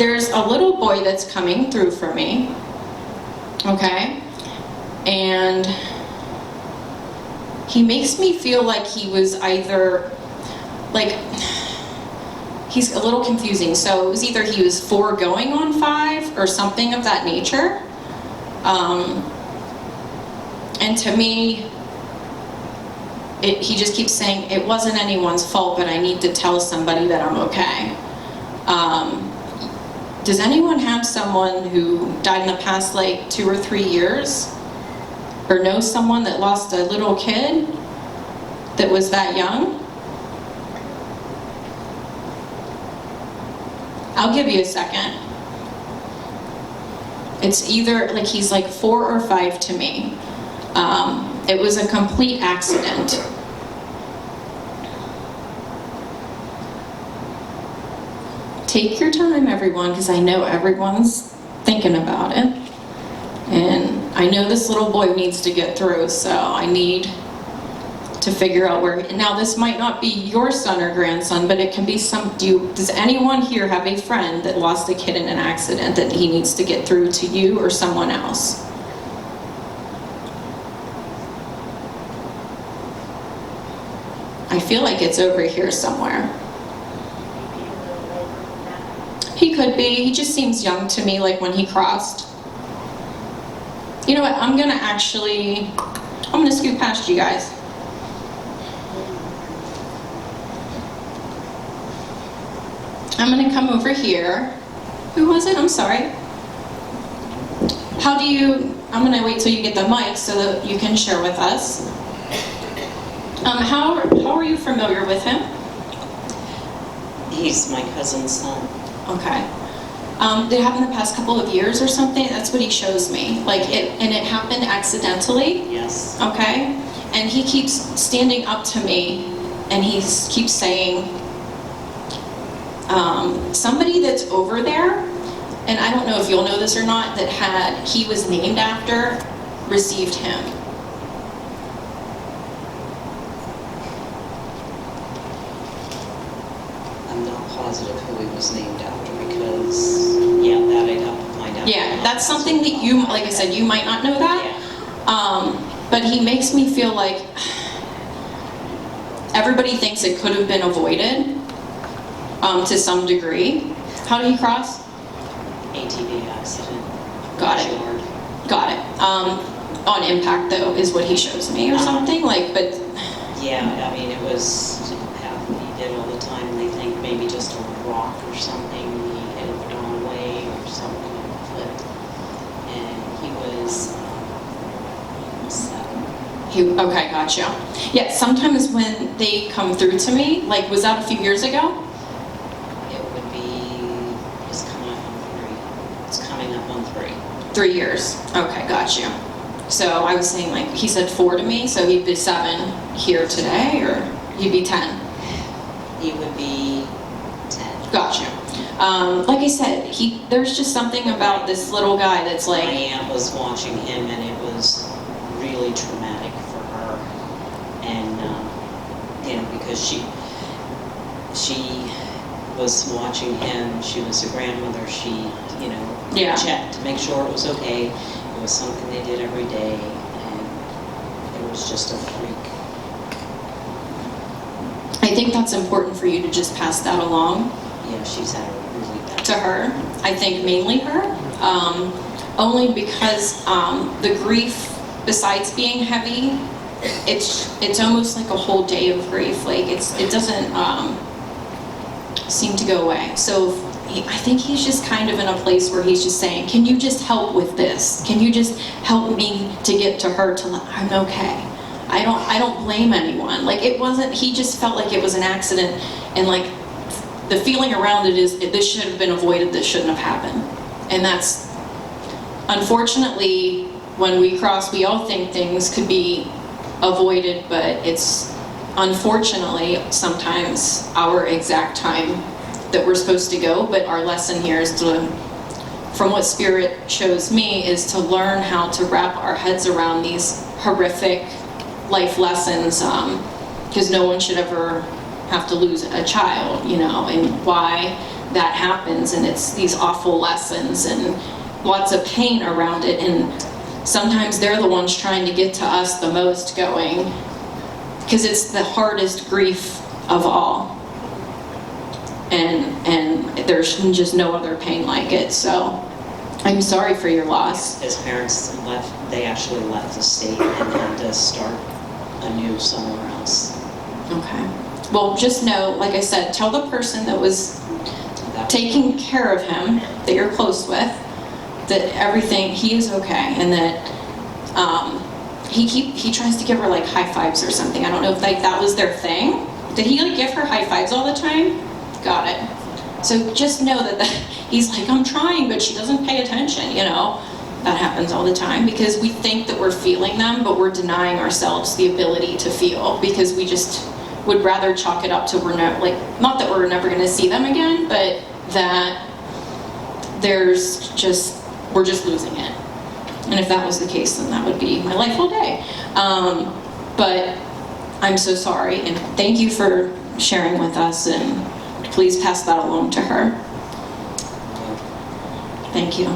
there's a little boy that's coming through for me, okay? And he makes me feel like he was either, like, he's a little confusing. So it was either he was 4 going on 5 or something of that nature. And to me, he just keeps saying, it wasn't anyone's fault, but I need to tell somebody that I'm okay. Does anyone have someone who died in the past like 2 or 3 years? Or know someone that lost a little kid that was that young? I'll give you a second. It's either, like, he's like 4 or 5 to me. It was a complete accident. Take your time, everyone, because I know everyone's thinking about it. And I know this little boy needs to get through, so I need to figure out where. Now, this might not be your son or grandson, but it can be some. Does anyone here have a friend that lost a kid in an accident that he needs to get through to you or someone else? I feel like it's over here somewhere. He could be. He just seems young to me, like when he crossed. You know what? I'm gonna scoot past you guys. I'm gonna come over here. Who was it? I'm sorry. I'm gonna wait till you get the mic so that you can share with us. How are you familiar with him? He's my cousin's son. Okay. Did it happen the past couple of years or something? That's what he shows me. And it happened accidentally? Yes. Okay. And he keeps standing up to me and he keeps saying, somebody that's over there, and I don't know if you'll know this or not, he was named after, received him. I'm not positive who he was named after because, that I'd have to find out. Yeah, that's something that you, like I said, you might not know that. Yeah. But he makes me feel like everybody thinks it could have been avoided to some degree. How did he cross? ATV accident. Got it. Got it. On impact, though, is what he shows me, or something like. But yeah, I mean, it was he did all the time. They think maybe just on a rock or something. He hit it the wrong way or something and flipped. And he was 7. Okay, gotcha. Yeah, sometimes when they come through to me, like, was that a few years ago? It's coming up on 3. 3 years. Okay, got you. So I was saying, like, he said 4 to me, so he'd be 7 here today, or he'd be 10? He would be 10. Got you. Like I said, there's just something about this little guy that's like... My aunt was watching him, and it was really traumatic for her. And, because she was watching him, she was a grandmother, she, checked to make sure it was okay. It was something they did every day, and it was just a freak. I think that's important for you to just pass that along. Yeah, she's had a really bad to her. I think mainly her, only because the grief, besides being heavy, it's almost like a whole day of grief. Like it doesn't seem to go away. So I think he's just kind of in a place where he's just saying, can you just help with this? Can you just help me to get to her I'm okay. I don't blame anyone. Like he just felt like it was an accident, and like the feeling around it is this should have been avoided, this shouldn't have happened. And that's, unfortunately, when we cross, we all think things could be avoided, but it's unfortunately sometimes our exact time that we're supposed to go. But our lesson here is from what Spirit shows me, is to learn how to wrap our heads around these horrific life lessons, because no one should ever have to lose a child, and why that happens, and it's these awful lessons and lots of pain around it, and sometimes they're the ones trying to get to us the most, going, because it's the hardest grief of all, and there's just no other pain like it. So I'm sorry for your loss. His parents left, they actually left the state and had to start anew somewhere else. Okay. Well, just know, like I said, tell the person that was taking care of him, that you're close with, that everything, he is okay, and that he tries to give her like high fives or something. I don't know if like that was their thing. Did he like give her high fives all the time? Got it. So just know that he's like, I'm trying, but she doesn't pay attention, you know? That happens all the time, because we think that we're feeling them, but we're denying ourselves the ability to feel, because we just would rather chalk it up to we're not, like, not that we're never going to see them again, but that we're just losing it. And if that was the case, then that would be my life all day. But I'm so sorry, and thank you for sharing with us, and please pass that along to her. Thank you.